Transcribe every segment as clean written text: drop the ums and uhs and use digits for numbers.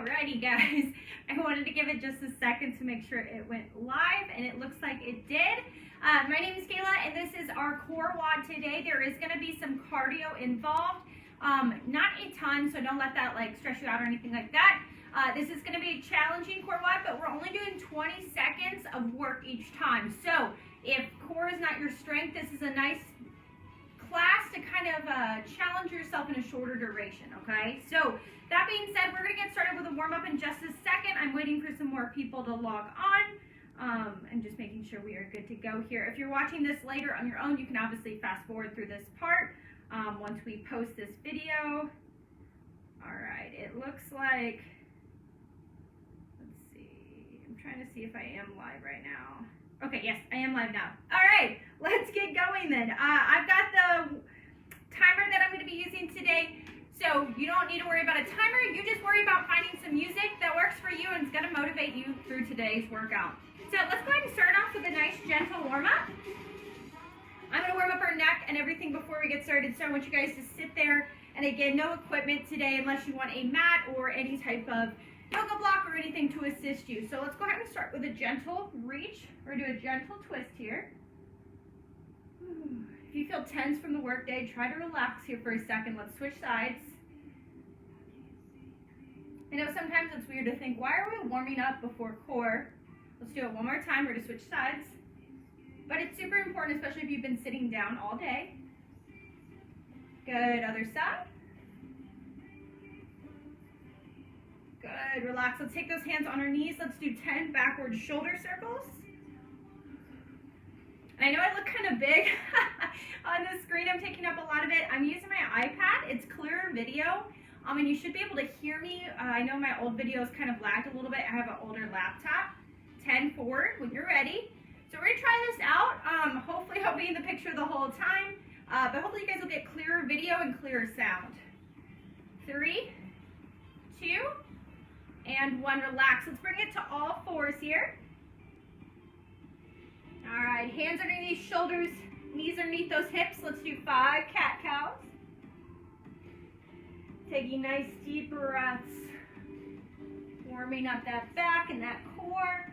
Alrighty guys, I wanted to give it just a second to make sure it went live, and it looks like it did. My name is Kayla, and this is our core WOD today. There is going to be some cardio involved, not a ton, so don't let that stress you out or anything like that. This is going to be a challenging core WOD, but we're only doing 20 seconds of work each time. So if core is not your strength, this is a nice class to kind of challenge yourself in a shorter duration, okay? So that being said, we're going to get started with a warm-up in just a second. I'm waiting for some more people to log on and just making sure we are good to go here. If you're watching this later on your own, you can obviously fast forward through this part once we post this video. All right, it looks like, let's see, I'm trying to see if I am live right now. Okay, yes, I am live now. All right, let's get going then. I've got the timer that I'm going to be using today, so you don't need to worry about a timer. You just worry about finding some music that works for you and it's going to motivate you through today's workout. So let's go ahead and start off with a nice gentle warm-up. I'm going to warm up our neck and everything before we get started, so I want you guys to sit there. And again, no equipment today unless you want a mat or any type of yoga block or anything to assist you. So let's go ahead and start with a gentle reach or do a gentle twist here. If you feel tense from the workday, try to relax here for a second. Let's switch sides. I know sometimes it's weird to think, why are we warming up before core? Let's do it one more time. We're going to switch sides. But it's super important, especially if you've been sitting down all day. Good, other side. Good, relax. Let's take those hands on our knees. Let's do 10 backward shoulder circles. And I know I look kind of big on the screen. I'm taking up a lot of it. I'm using my iPad. It's clearer video, and you should be able to hear me. I know my old videos kind of lagged a little bit. I have an older laptop. 10 forward when you're ready. So we're going to try this out. Hopefully I'll be in the picture the whole time, but hopefully you guys will get clearer video and clearer sound. 3, 2, and 1. Relax. Let's bring it to all fours here. All right, hands underneath shoulders, knees underneath those hips. Let's do 5 cat-cows. Taking nice deep breaths, warming up that back and that core.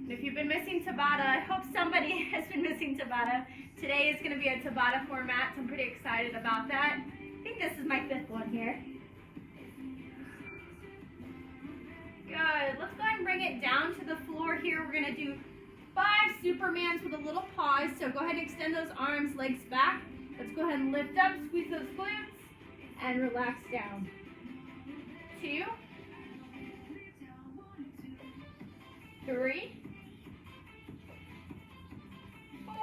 If you've been missing Tabata, I hope somebody has been missing Tabata. Today is going to be a Tabata format, so I'm pretty excited about that. I think this is my 5th one here. Good. Let's go ahead and bring it down to the floor here. We're going to do 5 Supermans with a little pause. So go ahead and extend those arms, legs back. Let's go ahead and lift up, squeeze those glutes, and relax down. 2, 3, 4,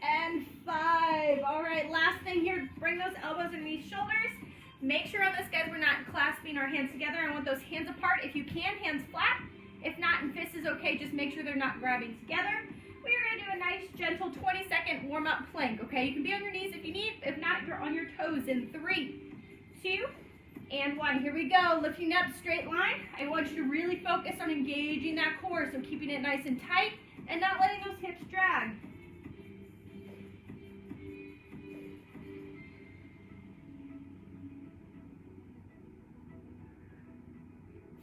and 5. All right, last thing here, bring those elbows underneath shoulders. Make sure on this, guys, we're not clasping our hands together. I want those hands apart. If you can, hands flat. If not, and fist is okay, just make sure they're not grabbing together. We are gonna do a nice, gentle 20-second warm-up plank, okay? You can be on your knees if you need. If not, you're on your toes in 3, 2, and 1. Here we go, lifting up, straight line. I want you to really focus on engaging that core, so keeping it nice and tight and not letting those hips drag.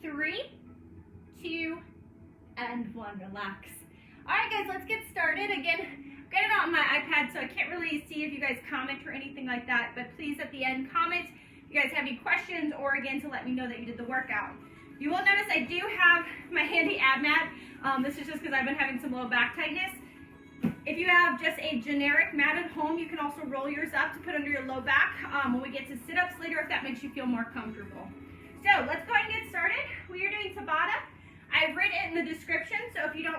Three, 2, and 1. Relax. All right, guys, let's get started. Again, I've got it on my iPad, so I can't really see if you guys comment or anything like that, but please, at the end, comment if you guys have any questions or, again, to let me know that you did the workout. You will notice I do have my handy ab mat. This is just because I've been having some low back tightness. If you have just a generic mat at home, you can also roll yours up to put under your low back when we get to sit-ups later, if that makes you feel more comfortable. So let's go ahead and get started. We are doing Tabata. I've written it in the description, so if you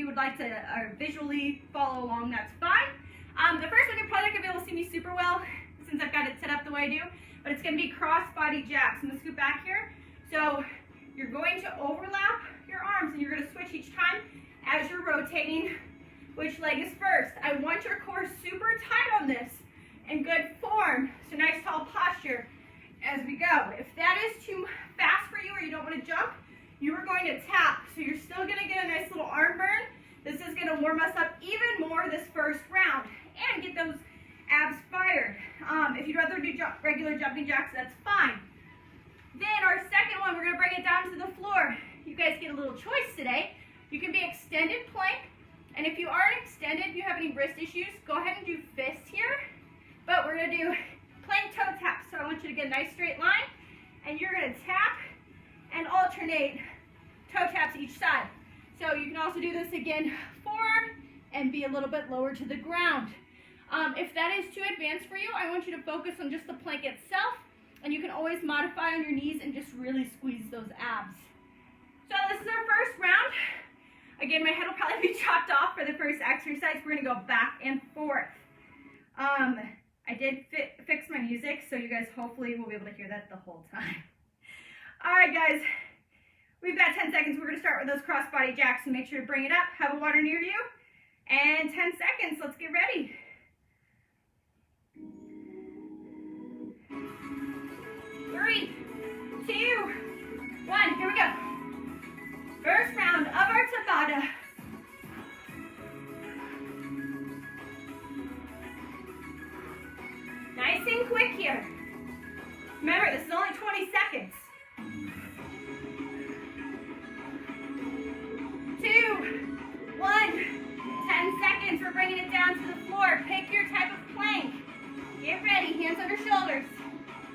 would like to visually follow along, that's fine. The first one, you're probably not going to be able to see me super well since I've got it set up the way I do, but it's going to be cross-body jabs. I'm going to scoot back here. So you're going to overlap your arms, and you're going to switch each time as you're rotating. Which leg is first? I want your core super tight on this in good form. So nice tall posture as we go. If that is too fast for you or you don't want to jump, you are going to tap. So you're still going to get a nice little arm burn. This is going warm us up even more this first round and get those abs fired. If you'd rather do regular jumping jacks, that's fine. Then our second one, we're gonna bring it down to the floor. You guys get a little choice today. You can be extended plank, and if you aren't extended, you have any wrist issues, go ahead and do fist here. But we're gonna do plank toe tap. So I want you to get a nice straight line, and you're gonna tap and alternate toe taps each side. So you can also do this again forward and be a little bit lower to the ground. If that is too advanced for you, I want you to focus on just the plank itself, and you can always modify on your knees and just really squeeze those abs. So this is our first round. Again, my head will probably be chopped off for the first exercise. We're gonna go back and forth. I did fix my music, so you guys hopefully will be able to hear that the whole time. All right, guys, we've got 10 seconds. We're gonna start with those crossbody jacks, and make sure to bring it up, have a water near you, and 10 seconds, let's get ready. 3, 2, 1, here we go. First round of our Tabata. Nice and quick here. Remember, this is only 20 seconds. 2, 1, 10 seconds. We're bringing it down to the floor. Pick your type of plank. Get ready, hands under shoulders.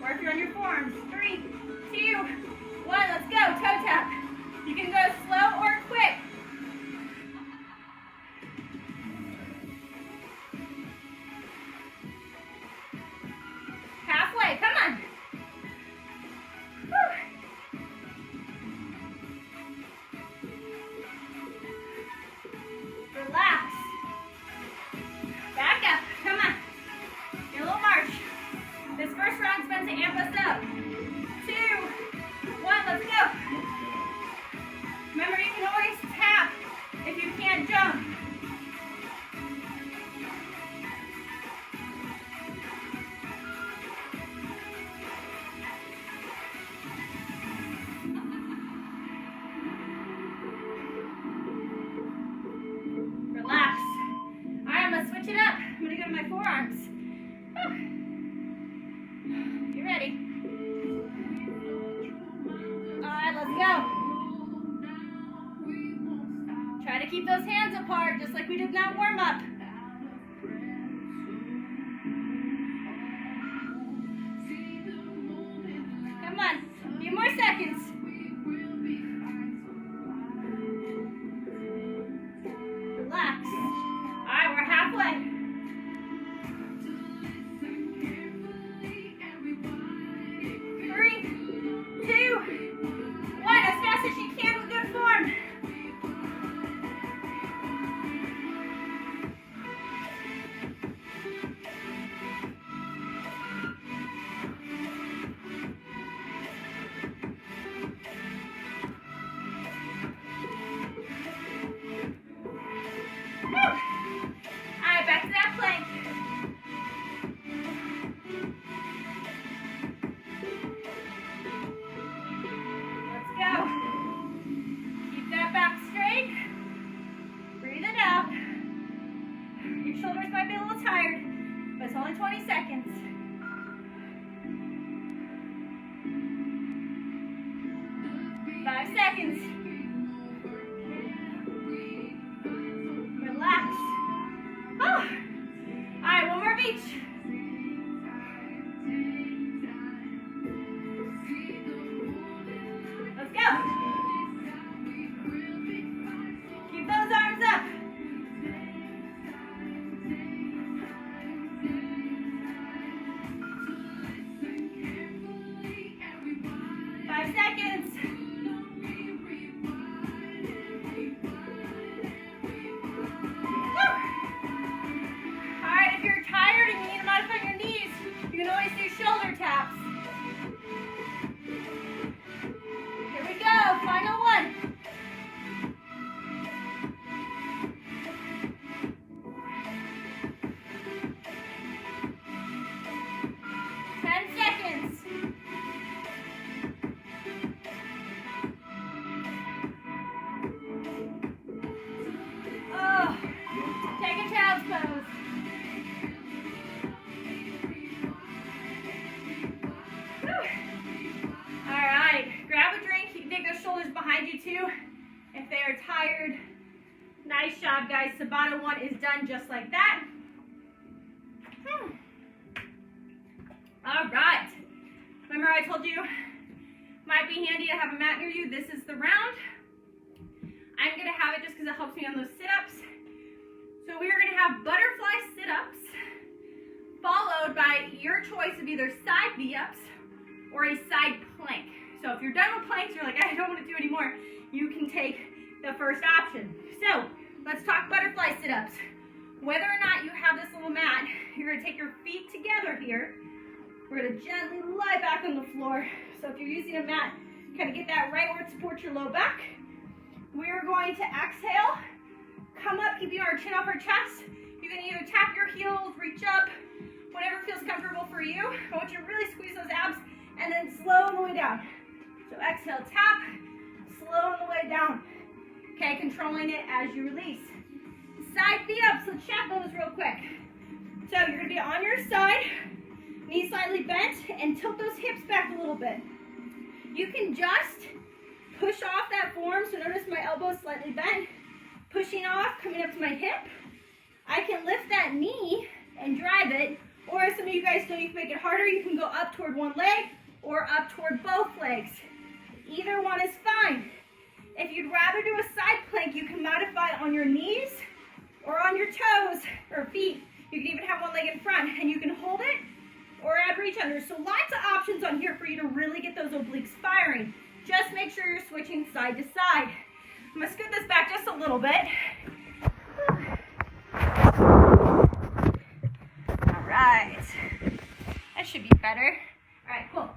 Or if you're on your forearms. 3, 2, 1, let's go, toe tap. You can go slow or quick. Halfway, come on. Whew. Relax. Back up, come on. Get a little march. This first round's meant to amp us up. 2, 1, let's go. Remember, you can always tap if you can't jump. Relax. All right, I'm gonna switch it up. I'm gonna go to my forearms. You ready? All right, let's go. Try to keep those hands apart, just like we did in that warm-up. Come on, a few more seconds. Relax. All right, we're halfway. 3, 2, 1, as fast as you can with good form. there, tired. Nice job, guys. Tabata 1 is done just like that. All right. Remember I told you, might be handy to have a mat near you. This is the round. I'm gonna have it just because it helps me on those sit-ups. So we are gonna have butterfly sit-ups, followed by your choice of either side V-ups or a side plank. So if you're done with planks, you're like, I don't want to do anymore, you can take the first option. So let's talk butterfly sit-ups. Whether or not you have this little mat, you're gonna take your feet together here. We're gonna gently lie back on the floor. So if you're using a mat, kind of get that right where it supports your low back. We're going to exhale, come up, keeping our chin off our chest. You can either tap your heels, reach up, whatever feels comfortable for you. I want you to really squeeze those abs and then slow on the way down. So exhale, tap, slow on the way down. Okay, controlling it as you release. Side V-ups, let's chat those real quick. So you're gonna be on your side, knees slightly bent, and tilt those hips back a little bit. You can just push off that form, so notice my elbow slightly bent, pushing off, coming up to my hip. I can lift that knee and drive it, or as some of you guys know, you can make it harder. You can go up toward one leg or up toward both legs. Either one is fine. If you'd rather do a side plank, you can modify on your knees or on your toes or feet. You can even have one leg in front, and you can hold it or add reach under. So lots of options on here for you to really get those obliques firing. Just make sure you're switching side to side. I'm gonna scoot this back just a little bit. All right, that should be better. All right, cool. All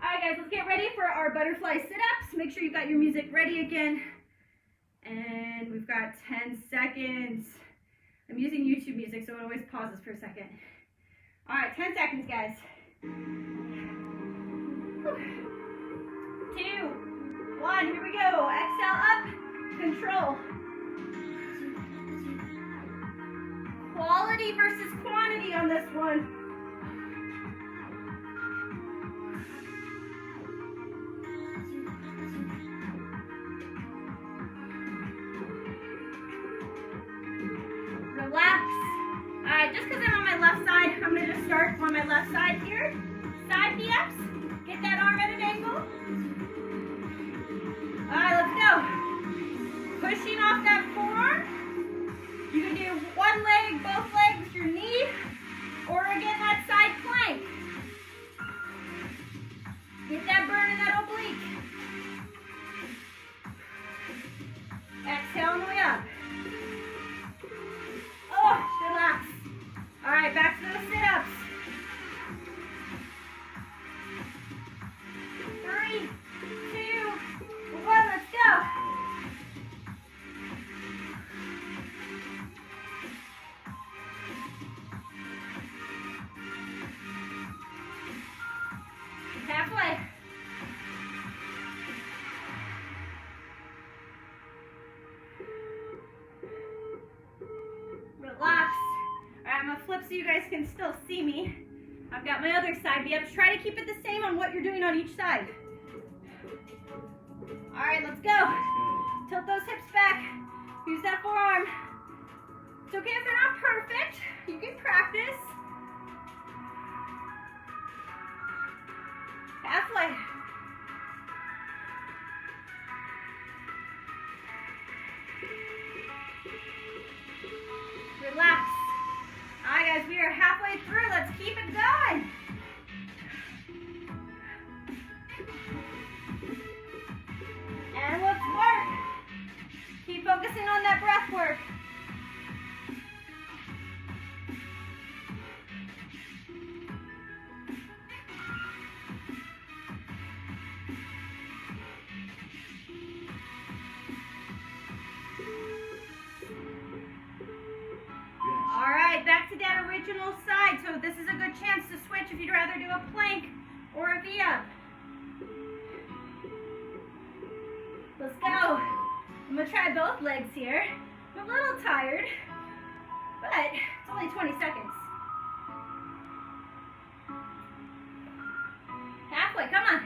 right, guys, let's get ready for our butterfly sit-ups. Make sure you've got your music ready again. And we've got 10 seconds. I'm using YouTube music, so it always pauses for a second. All right, 10 seconds, guys. 2, 1, here we go. Exhale up, control. Quality versus quantity on this one. Relax. All right, just because I'm on my left side, I'm going to just start on my left side here. Side V-ups. Get that arm at an angle. All right, let's go. Pushing off that forearm. You can do one leg, both legs, your knee, or again, that side plank. Get that burn in that oblique. Exhale on the way up. Oh, relax. All right, back to those sit-ups. 3, 2, 1, let's go. Halfway. Relax. All right, I'm gonna flip so you guys can still see me. I've got my other side V-ups. Try to keep it the same on what you're doing on each side. All right, let's go. Tilt those hips back. Use that forearm. It's okay if they're not perfect. You can practice. Halfway. Relax. All right, guys, we are halfway through. Let's keep it going. And let's work. Keep focusing on that breath work. All right, back to that original side. So this is a good chance to switch if you'd rather do a plank or a V-up. Let's go. I'm gonna try both legs here. I'm a little tired, but it's only 20 seconds. Halfway, come on.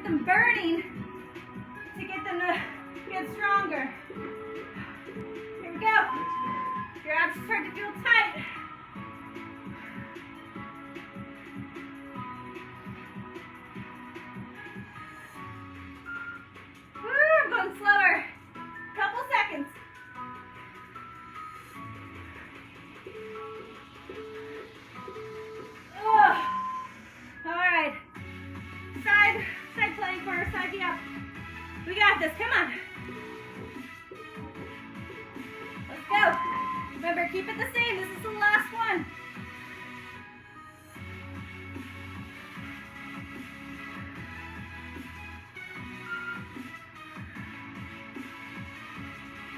get them burning to get them to get stronger. Here we go. Your abs start to feel tight. Woo, I'm going slower. Couple seconds. Oh. All right. Side plank or side knee up. We got this. Come on. Let's go. Remember, keep it the same. This is the last one.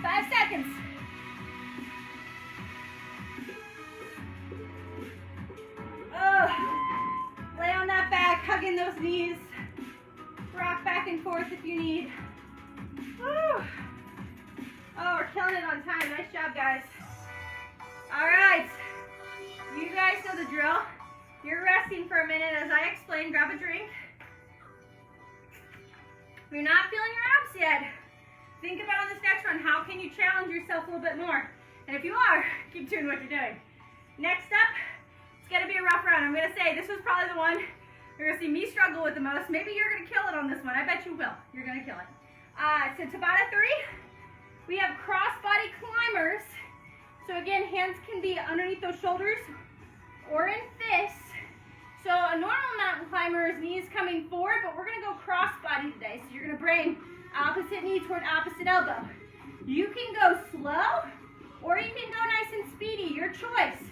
Five seconds. Oh, lay on that back, hugging those knees. Rock back and forth if you need. Woo. Oh, we're killing it on time. Nice job, guys. All right. You guys know the drill. You're resting for a minute as I explain. Grab a drink. If you're not feeling your abs yet, think about on this next one, how can you challenge yourself a little bit more? And if you are, keep doing what you're doing. Next up, it's gonna be a rough round. I'm gonna say this was probably the one you're gonna see me struggle with the most. Maybe you're gonna kill it on this one. I bet you will. You're gonna kill it. So Tabata 3, we have cross-body climbers. So again, hands can be underneath those shoulders or in fists. So a normal mountain climber is knees coming forward, but we're gonna go cross-body today. So you're gonna bring opposite knee toward opposite elbow. You can go slow or you can go nice and speedy, your choice.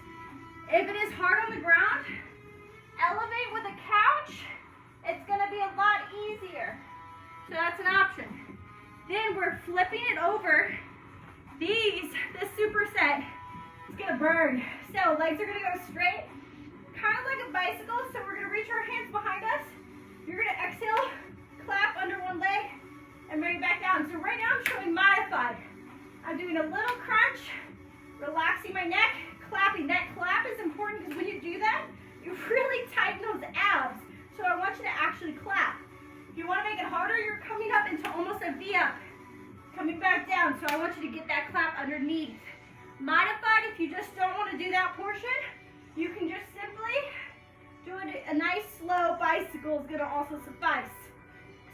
If it is hard on the ground, elevate with a couch. It's gonna be a lot easier. So that's an option. Then we're flipping it over. This superset is gonna burn. So legs are gonna go straight, kind of like a bicycle. So we're gonna reach our hands behind us. You're gonna exhale, clap under one leg, and bring it back down. So right now I'm showing modified. I'm doing a little crunch, relaxing my neck, clapping. That clap is important because when you do that, you really tighten those abs. So I want you to actually clap. If you want to make it harder, you're coming up into almost a V up. Coming back down. So I want you to get that clap underneath. Modified, if you just don't want to do that portion, you can just simply do it. A nice slow bicycle is going to also suffice.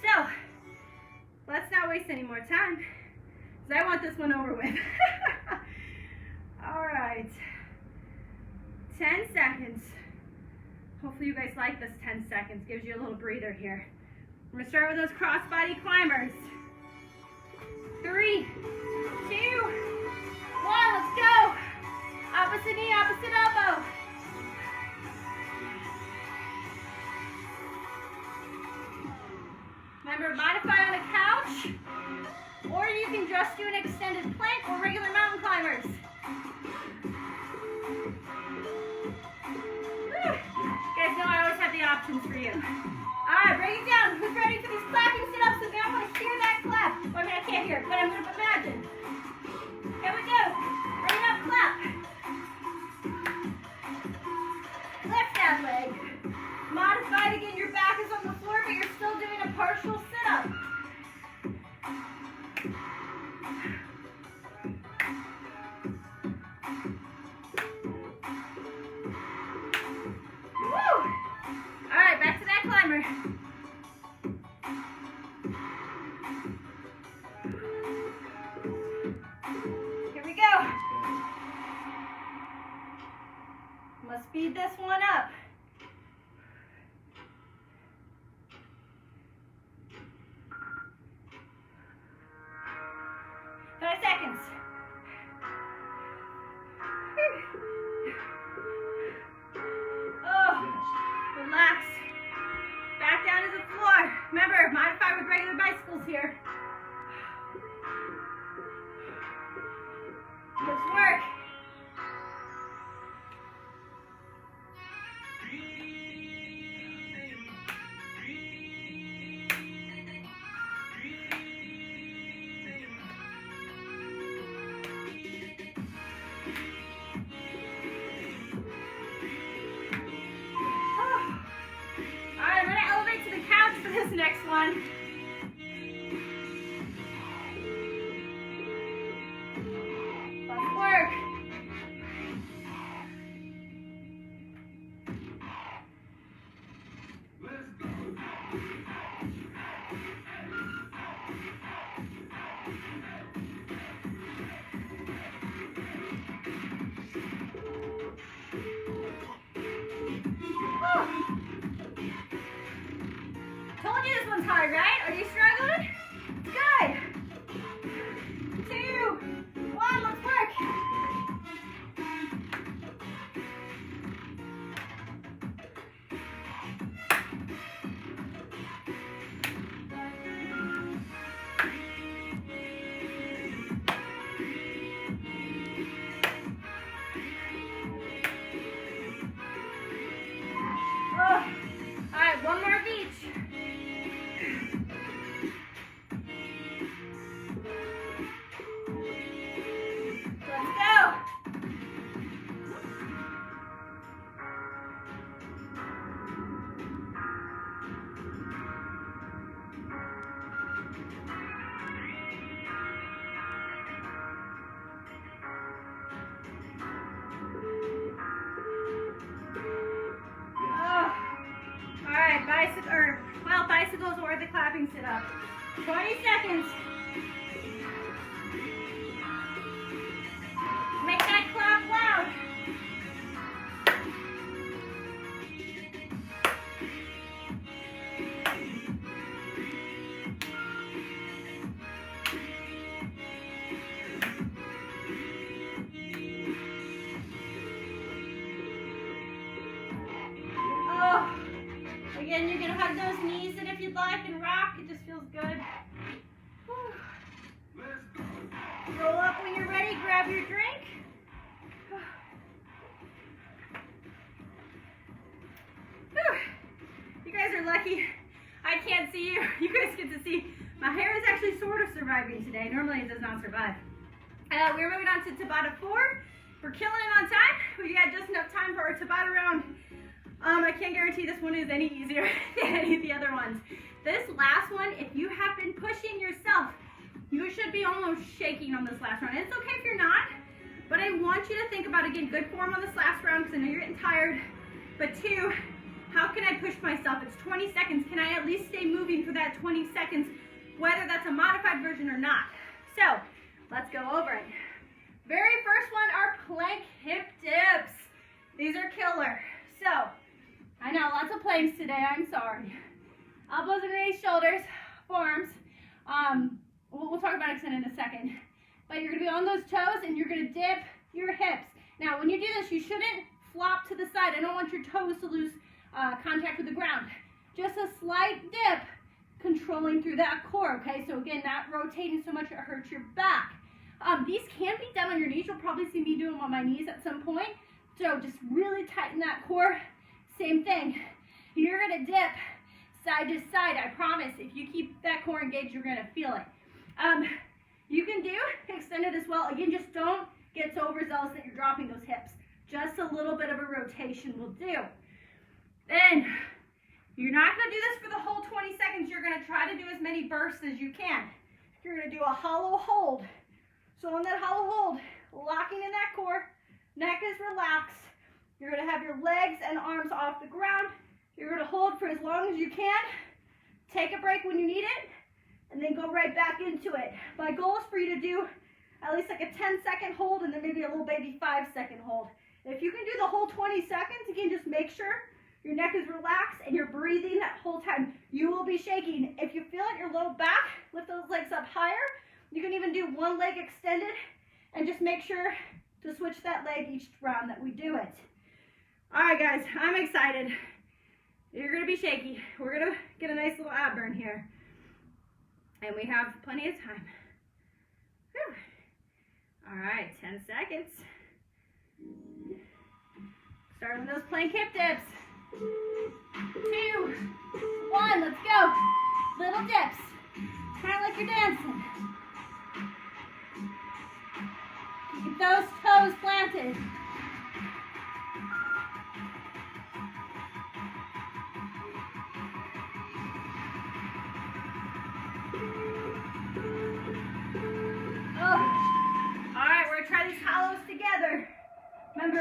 So let's not waste any more time, because I want this one over with. All right. 10 seconds. Hopefully you guys like this 10 seconds. Gives you a little breather here. We're gonna start with those cross-body climbers. 3, 2, 1, let's go. Opposite knee, opposite elbow. Remember, modify on a couch, or you can just do an extended plank or regular mountain climbers. You guys know I always have the options for you. All right, bring it down. Who's ready for these clapping sit-ups? So now I want to hear that clap. Well, I mean, I can't hear it, but I'm going to imagine. Here we go. Bring it up, clap. Lift that leg. Modified again. Your back is on the floor, but you're still doing a partial sit-up. Climber. Here we go. Let's speed this one up. Seconds. Oh, relax. Back down to the floor. Remember, modify with regular bicycles here. Let's work. for this next one. Let's work. Told you this one's hard, right? Are you struggling? Good. 2, 1, let's work. Oh. All right, one more of each. Let's go. All right, bicycles or the clapping sit-up. 20 seconds. Make that clap loud. Again, you can hug those knees in if you'd like and rock. It just feels good. Whew. Roll up when you're ready. Grab your drink. Whew. You guys are lucky. I can't see you. You guys get to see. My hair is actually sort of surviving today. Normally it does not survive. We're moving on to Tabata 4. We're killing it on time. We got just enough time for our Tabata round. I can't guarantee this one is any easier than any of the other ones. This last one, if you have been pushing yourself, you should be almost shaking on this last round. And it's okay if you're not, but I want you to think about, again, good form on this last round because I know you're getting tired. But 2, how can I push myself? It's 20 seconds. Can I at least stay moving for that 20 seconds, whether that's a modified version or not? So let's go over it. Very first one are plank hip dips. These are killer. So I know, lots of planks today, I'm sorry. Elbows underneath shoulders, forearms. We'll talk about extend in a second. But you're gonna be on those toes and you're gonna dip your hips. Now, when you do this, you shouldn't flop to the side. I don't want your toes to lose contact with the ground. Just a slight dip, controlling through that core, okay? So again, not rotating so much it hurts your back. These can be done on your knees. You'll probably see me do them on my knees at some point. So just really tighten that core. Same thing. You're gonna dip side to side. I promise. If you keep that core engaged, you're gonna feel it. You can do extended as well. Again, just don't get so overzealous that you're dropping those hips. Just a little bit of a rotation will do. Then you're not gonna do this for the whole 20 seconds. You're gonna try to do as many bursts as you can. You're gonna do a hollow hold. So on that hollow hold, locking in that core, neck is relaxed. You're gonna have your legs and arms off the ground. You're gonna hold for as long as you can. Take a break when you need it, and then go right back into it. My goal is for you to do at least like a 10-second hold and then maybe a little baby 5-second hold. If you can do the whole 20 seconds, again, just make sure your neck is relaxed and you're breathing that whole time. You will be shaking. If you feel it in your low back, lift those legs up higher. You can even do one leg extended and just make sure to switch that leg each round that we do it. All right, guys, I'm excited. You're gonna be shaky. We're gonna get a nice little ab burn here. And we have plenty of time. Whew. All right, 10 seconds. Starting with those plank hip dips. 2, 1, let's go. Little dips, kind of like you're dancing. Keep those toes planted.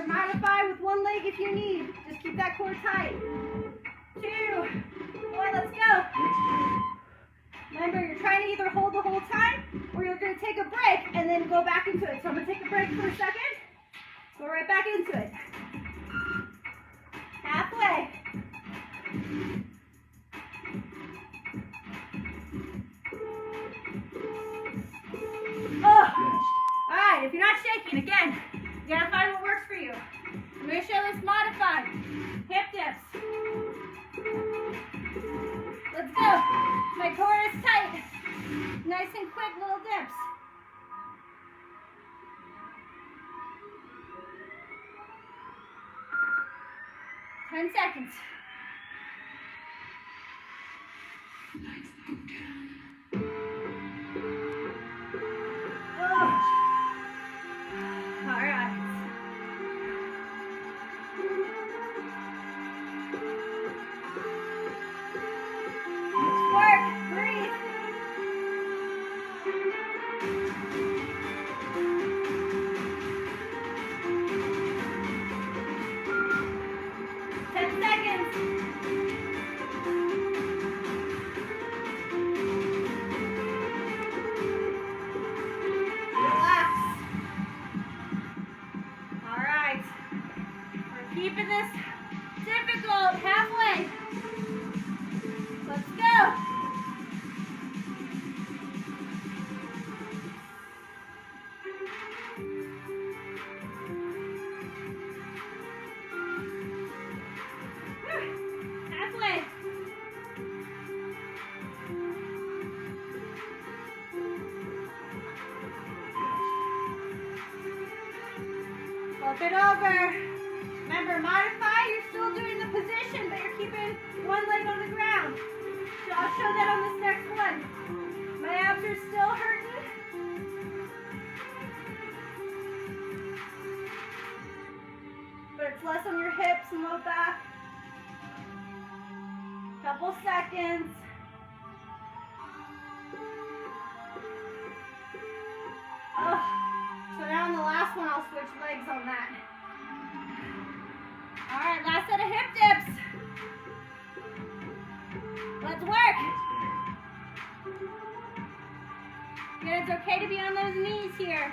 modify with one leg if you need. Just keep that core tight. 2, 1, let's go. Remember, you're trying to either hold the whole time or you're going to take a break and then go back into it. So I'm going to take a break for a second. Go right back into it. Halfway. Oh. All right, if you're not shaking, again, you got to find what works for you. I'm going to show this modified. Hip dips. Let's go. My core is tight. Nice and quick little dips. Ten seconds. Oh. All right. Work, breathe. Keeping this difficult, halfway. Let's go. Halfway. Flip it over. Remember, modify, you're still doing the position, but you're keeping one leg on the ground. So I'll show that on this next one. My abs are still hurting. But it's less on your hips and low back. Couple seconds. Oh. So now on the last one, I'll switch legs on that. All right, last set of hip dips. Let's work. Good, it's okay to be on those knees here.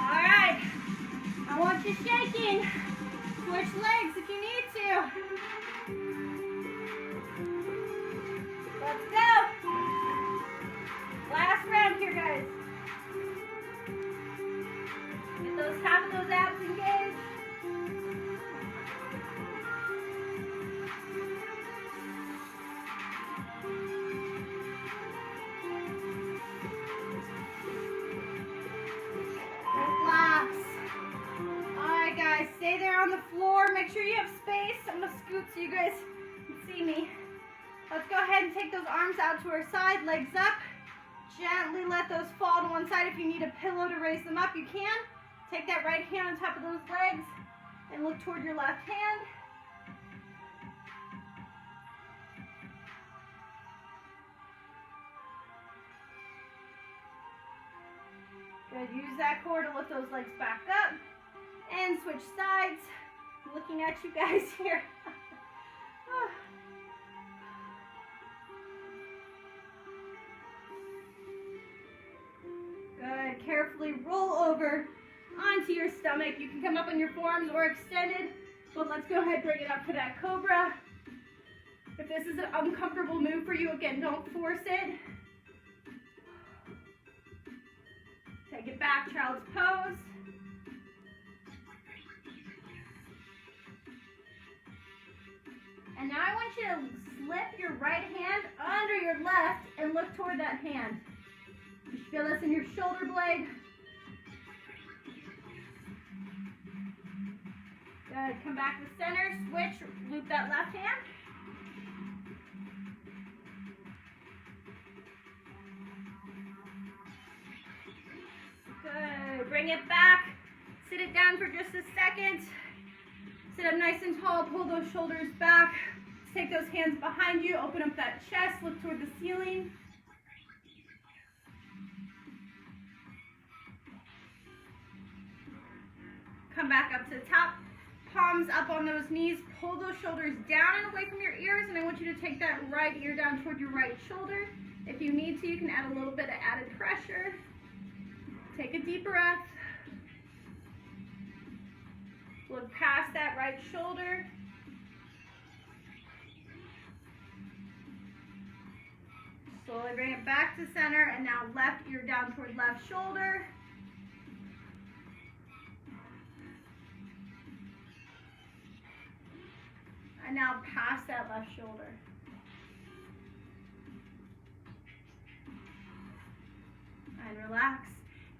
All right, I want you shaking. Switch legs if you need to. Let's go. Last round here, guys. Get those top of those abs engaged. Relax. Alright guys, stay there on the floor. Make sure you have space. I'm going to scoot so you guys can see me. Let's go ahead and take those arms out to our side, legs up. Gently let those fall to one side. If you need a pillow to raise them up, you can. Take that right hand on top of those legs and look toward your left hand. Good, use that core to lift those legs back up. And switch sides. I'm looking at you guys here. Good. Carefully roll over onto your stomach. You can come up on your forearms or extended, but let's go ahead and bring it up to that cobra. If this is an uncomfortable move for you, again, don't force it. Take it back, child's pose. And now I want you to slip your right hand under your left and look toward that hand. You should feel this in your shoulder blade. Good. Come back to center, switch, loop that left hand. Good. Bring it back. Sit it down for just a second. Sit up nice and tall, pull those shoulders back. Take those hands behind you, open up that chest, look toward the ceiling. Come back up to the top, palms up on those knees, pull those shoulders down and away from your ears, and I want you to take that right ear down toward your right shoulder. If you need to, you can add a little bit of added pressure. Take a deep breath. Look past that right shoulder. Slowly bring it back to center, and now left ear down toward left shoulder. And now past that left shoulder. And relax.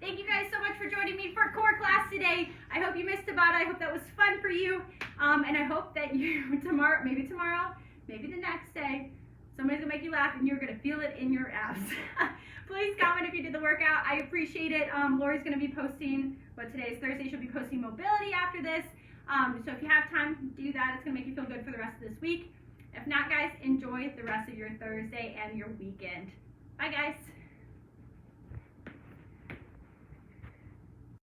Thank you guys so much for joining me for core class today. I hope you missed Tabata. I hope that was fun for you. And I hope that you tomorrow, maybe the next day, somebody's gonna make you laugh and you're gonna feel it in your abs. Please comment if you did the workout. I appreciate it. Lori's gonna be posting, today is Thursday, she'll be posting mobility after this. So if you have time, do that. It's gonna make you feel good for the rest of this week. If not, guys, enjoy the rest of your Thursday and your weekend. Bye, guys.